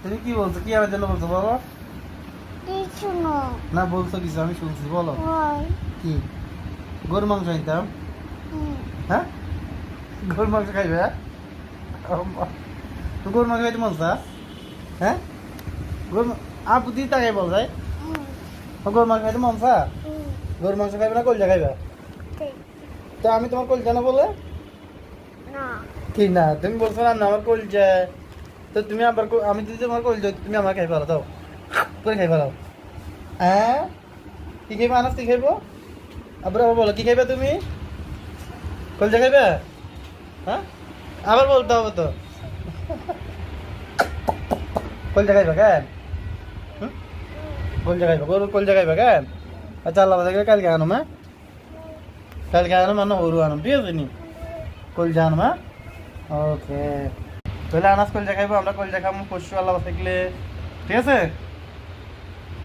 তুমি কি বলছো, কি আমার জন্য বলছো বলো? কিছু না। না বলছো কিছু, আমি শুনছি, বলো হয়। কি? গরুর মাংস খাইতাম। হুম। হ্যাঁ, গরুর মাংস খাইবে? তো গরুর মাংস খাইতে মন চা? হ্যাঁ, গরু আপু দি তাকাই বল যায়। হুম। গরুর মাংস খাইতে মন চা? হুম। গরুর মাংস খাইবে না কলজা খাইবে? ঠিক তো আমি তোমার কলজা না বলে না। কি না? তুমি বলছো না না আমার কলজা, তো তুমি আবার আমি যদি তোমার কলজা তুমি আমার খাই ফেলো, দাও করে খাই ফেলাও। হ্যাঁ, কি খাইবে আনাস, কি খাইবো? আবার আবার বলো কি খাইবে তুমি? কলজা খাইবে? হ্যাঁ, আবার বলতে হবে তো। কলজা খাইবে কেন? হুম? কলজা খাইবে, গরুর কলজা খাইবে কেন? আচ্ছা আল্লাহ থাকলে কালকে আনো মা, কালকে আনো মানে ওরু আনো, ঠিক আছে নি? কলজা আনো মা। ওকে, তাহলে আনাস কলজা খাইবো, আমরা কলজা খাবো পরশু আল্লাহ থাকলে, ঠিক আছে?